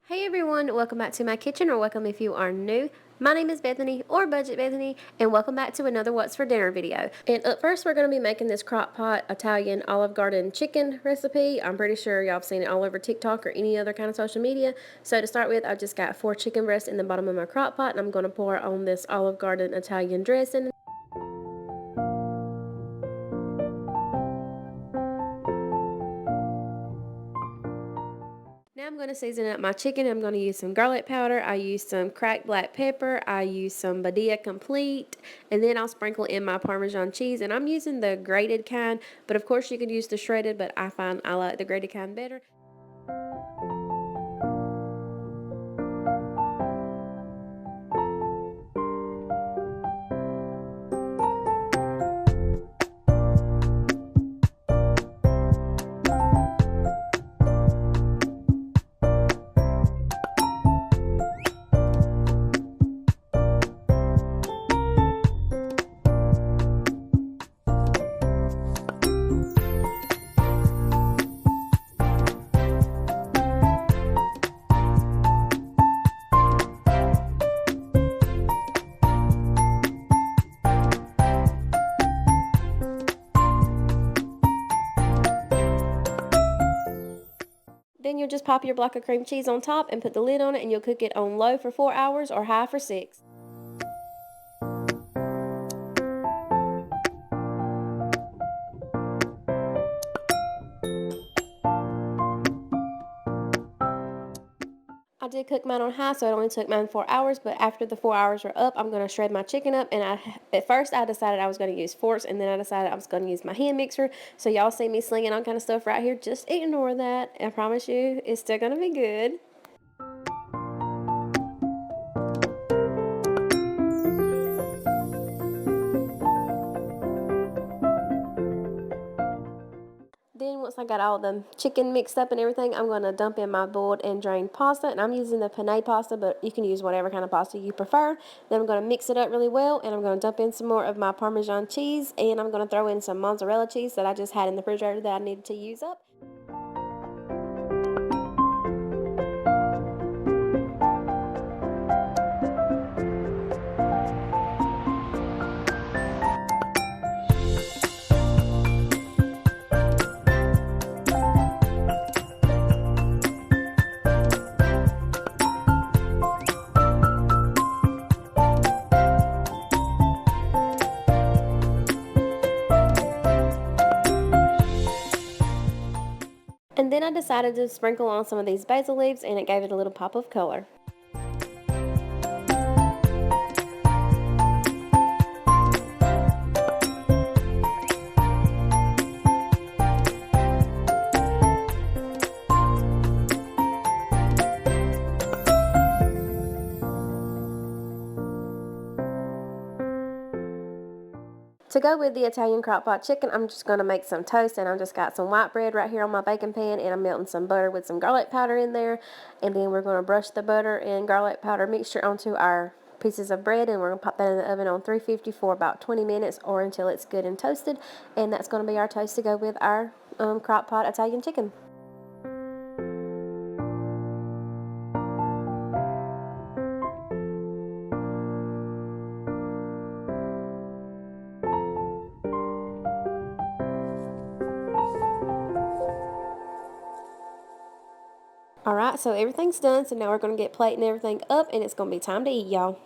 Hey everyone, welcome back to my kitchen, or welcome if you are new. My name is Bethany, or Budget Bethany, and welcome back to another What's for Dinner video. And up first, we're going to be making this crock pot Italian Olive Garden chicken recipe. I'm pretty sure y'all have seen it all over TikTok or any other kind of social media. So to start with, I've just got 4 chicken breasts in the bottom of my crock pot, and I'm going to pour on this Olive Garden Italian dressing. Now I'm going to season up my chicken. I'm going to use some garlic powder. I use some cracked black pepper. I use some Badia Complete. And then I'll sprinkle in my Parmesan cheese. And I'm using the grated kind. But of course you could use the shredded. But I find I like the grated kind better. Then you'll just pop your block of cream cheese on top and put the lid on it, and you'll cook it on low for 4 hours or high for 6. I did cook mine on high, so it only took mine 4 hours, but after the 4 hours were up, I'm going to shred my chicken up. And at first I decided I was going to use forks, and then I decided I was going to use my hand mixer. So y'all see me slinging all kind of stuff right here, just ignore that. I promise you it's still going to be good. Then once I got all the chicken mixed up and everything, I'm going to dump in my boiled and drained pasta. And I'm using the penne pasta, but you can use whatever kind of pasta you prefer. Then I'm going to mix it up really well, and I'm going to dump in some more of my Parmesan cheese. And I'm going to throw in some mozzarella cheese that I just had in the refrigerator that I needed to use up. And then I decided to sprinkle on some of these basil leaves, and it gave it a little pop of color. To go with the Italian crock pot chicken, I'm just going to make some toast, and I've just got some white bread right here on my baking pan, and I'm melting some butter with some garlic powder in there. And then we're going to brush the butter and garlic powder mixture onto our pieces of bread, and we're going to pop that in the oven on 350 for about 20 minutes or until it's good and toasted. And that's going to be our toast to go with our crock pot Italian chicken. Alright, so everything's done, so now we're going to get plating everything up, and it's going to be time to eat, y'all.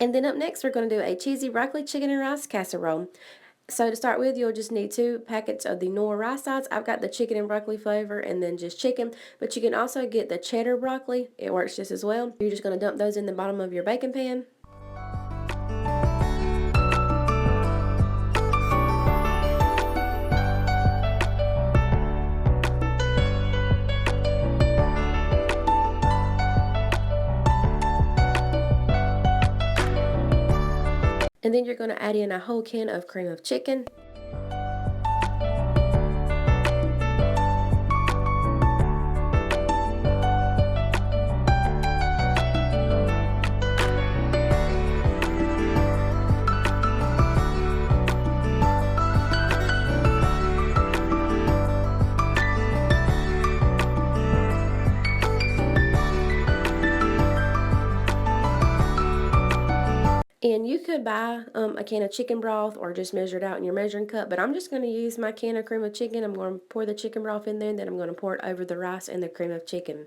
And then up next, we're going to do a cheesy broccoli chicken and rice casserole. So to start with, you'll just need 2 packets of the Knorr rice sides. I've got the chicken and broccoli flavor and then just chicken, but you can also get the cheddar broccoli. It works just as well. You're just going to dump those in the bottom of your baking pan. And then you're going to add in a whole can of cream of chicken. And you could buy a can of chicken broth or just measure it out in your measuring cup, but I'm just going to use my can of cream of chicken. I'm going to pour the chicken broth in there, and then I'm going to pour it over the rice and the cream of chicken.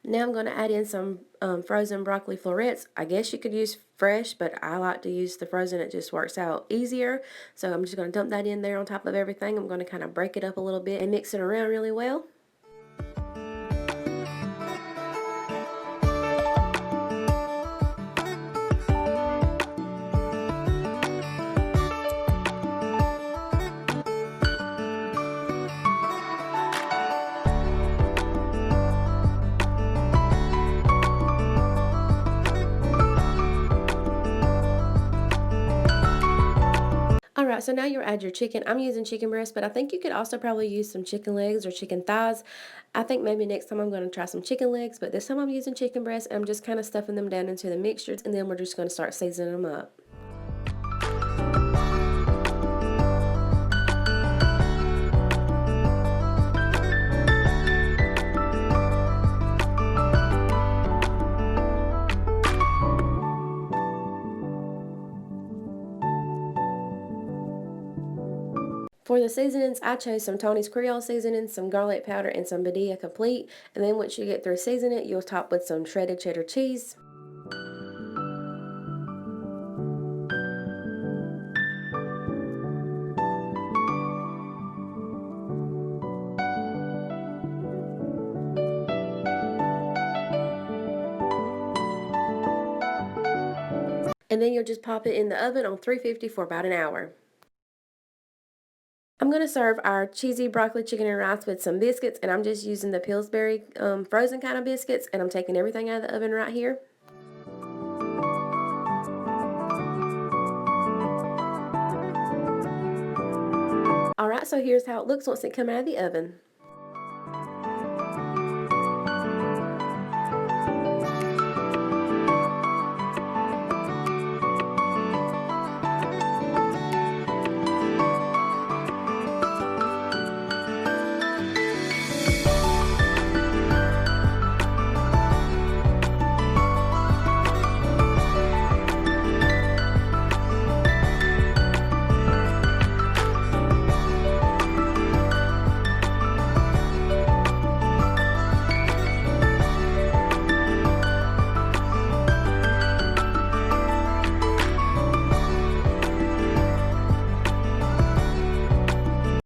Now I'm going to add in some frozen broccoli florets. I guess you could use fresh, but I like to use the frozen. It just works out easier. So I'm just going to dump that in there on top of everything. I'm going to kind of break it up a little bit and mix it around really well. Alright, so now you add your chicken. I'm using chicken breast, but I think you could also probably use some chicken legs or chicken thighs. I think maybe next time I'm going to try some chicken legs, but this time I'm using chicken breast. I'm just kind of stuffing them down into the mixtures, and then we're just going to start seasoning them up. For the seasonings, I chose some Tony's Creole seasoning, some garlic powder, and some Badia Complete. And then once you get through seasoning it, you'll top with some shredded cheddar cheese. And then you'll just pop it in the oven on 350 for about an hour. I'm going to serve our cheesy broccoli chicken and rice with some biscuits, and I'm just using the Pillsbury frozen kind of biscuits, and I'm taking everything out of the oven right here. Alright, so here's how it looks once it comes out of the oven.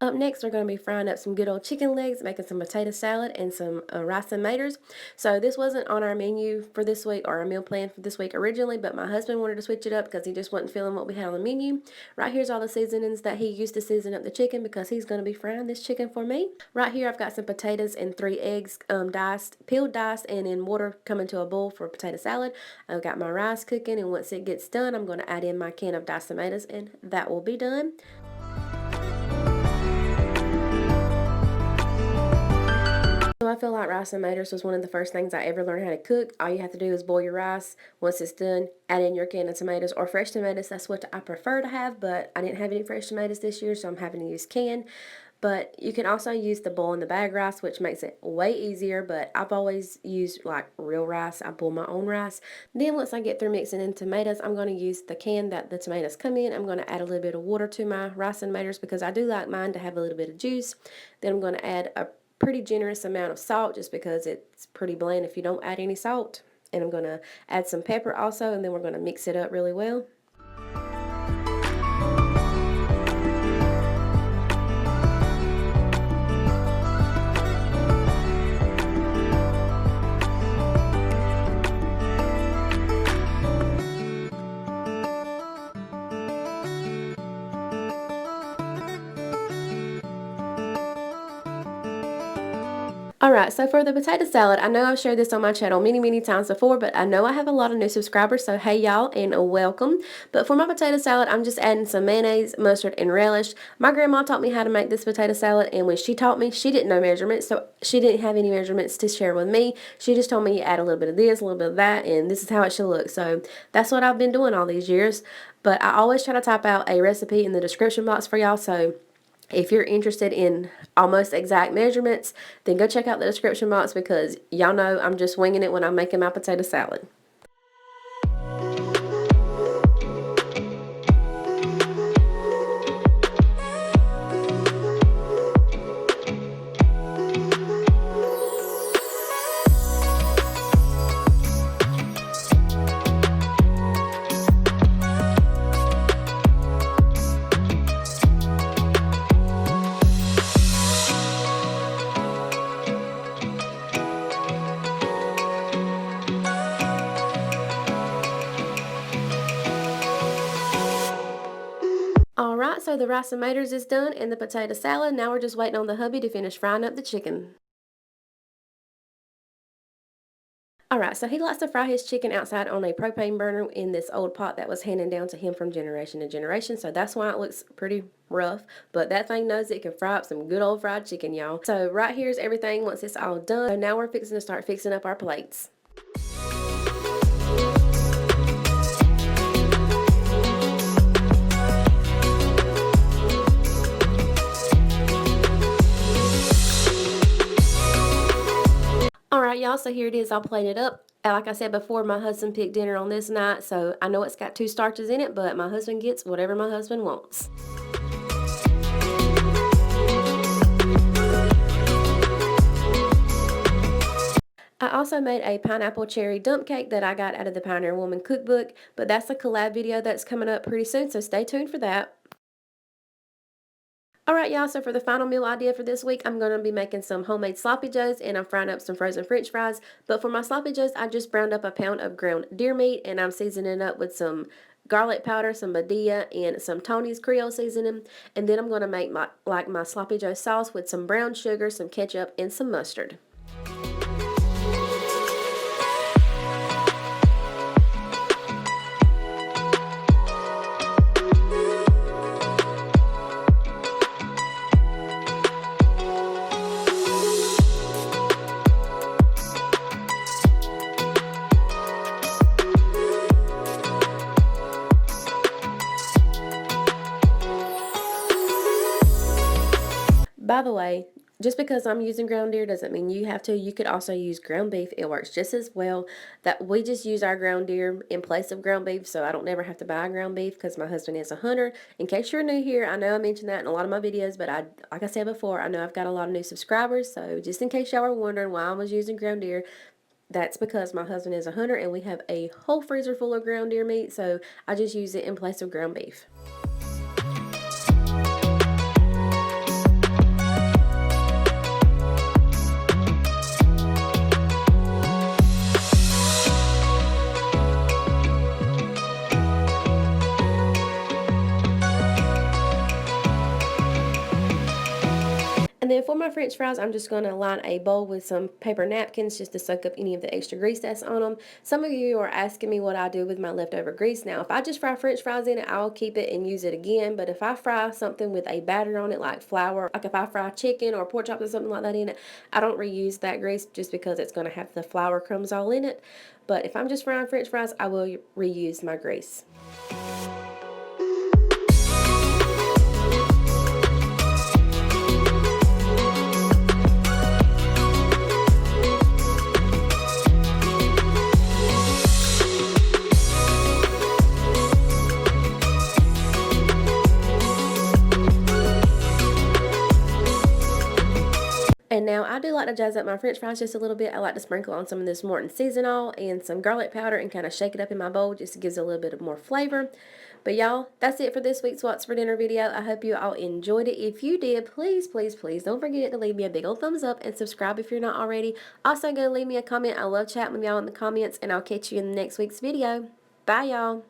Up next, we're going to be frying up some good old chicken legs, making some potato salad and some rice and maters. So this wasn't on our menu for this week or our meal plan for this week originally, but my husband wanted to switch it up because he just wasn't feeling what we had on the menu. Right here's all the seasonings that he used to season up the chicken because he's going to be frying this chicken for me. Right here, I've got some potatoes and 3 eggs diced, peeled, diced, and in water coming to a boil for potato salad. I've got my rice cooking, and once it gets done, I'm going to add in my can of diced tomatoes, and that will be done. So I feel like rice and maters was one of the first things I ever learned how to cook. All you have to do is boil your rice. Once it's done, add in your can of tomatoes or fresh tomatoes. That's what I prefer to have, but I didn't have any fresh tomatoes this year, so I'm having to use canned. But you can also use the boil in the bag rice, which makes it way easier, but I've always used like real rice. I boil my own rice. Then once I get through mixing in tomatoes, I'm going to use the can that the tomatoes come in. I'm going to add a little bit of water to my rice and maters because I do like mine to have a little bit of juice. Then I'm going to add a pretty generous amount of salt just because it's pretty bland if you don't add any salt. And I'm going to add some pepper also, and then we're going to mix it up really well. Alright, so for the potato salad, I know I've shared this on my channel many times before, but I know I have a lot of new subscribers, so hey y'all and welcome. But for my potato salad, I'm just adding some mayonnaise, mustard, and relish. My grandma taught me how to make this potato salad, and when she taught me, she didn't know measurements, so she didn't have any measurements to share with me. She just told me you add a little bit of this, a little bit of that, and this is how it should look. So that's what I've been doing all these years. But I always try to type out a recipe in the description box for y'all, so if you're interested in almost exact measurements, then go check out the description box because y'all know I'm just winging it when I'm making my potato salad. Alright, so the rice and tomatoes is done and the potato salad. Now we're just waiting on the hubby to finish frying up the chicken. Alright, so he likes to fry his chicken outside on a propane burner in this old pot that was handed down to him from generation to generation. So that's why it looks pretty rough. But that thing knows it can fry up some good old fried chicken, y'all. So right here's everything once it's all done. So now we're fixing to start fixing up our plates. Alright y'all, so here it is all plated up. Like I said before, my husband picked dinner on this night, so I know it's got 2 starches in it, but my husband gets whatever my husband wants. I also made a pineapple cherry dump cake that I got out of the Pioneer Woman cookbook, but that's a collab video that's coming up pretty soon, so stay tuned for that. Alright y'all, so for the final meal idea for this week, I'm going to be making some homemade sloppy joes and I'm frying up some frozen french fries. But for my sloppy joes, I just browned up a pound of ground deer meat and I'm seasoning it up with some garlic powder, some badilla, and some Tony's Creole seasoning. And then I'm going to make my sloppy joe sauce with some brown sugar, some ketchup, and some mustard. By the way, just because I'm using ground deer doesn't mean you have to. You could also use ground beef. It works just as well. That we just use our ground deer in place of ground beef, so I don't never have to buy ground beef because my husband is a hunter. In case you're new here, I know I mentioned that in a lot of my videos, but like I said before, I know I've got a lot of new subscribers, so just in case y'all were wondering why I was using ground deer, that's because my husband is a hunter and we have a whole freezer full of ground deer meat, so I just use it in place of ground beef. And then for my french fries, I'm just going to line a bowl with some paper napkins just to soak up any of the extra grease that's on them. Some of you are asking me what I do with my leftover grease. Now, if I just fry french fries in it, I'll keep it and use it again. But if I fry something with a batter on it, like flour, like if I fry chicken or pork chops or something like that in it, I don't reuse that grease just because it's going to have the flour crumbs all in it. But if I'm just frying french fries, I will reuse my grease. And now I do like to jazz up my french fries just a little bit. I like to sprinkle on some of this Morton seasonal and some garlic powder and kind of shake it up in my bowl just to give it a little bit of more flavor. But y'all, that's it for this week's What's for Dinner video. I hope you all enjoyed it. If you did, please don't forget to leave me a big old thumbs up and subscribe if you're not already. Also, go leave me a comment. I love chatting with y'all in the comments, and I'll catch you in the next week's video. Bye, y'all.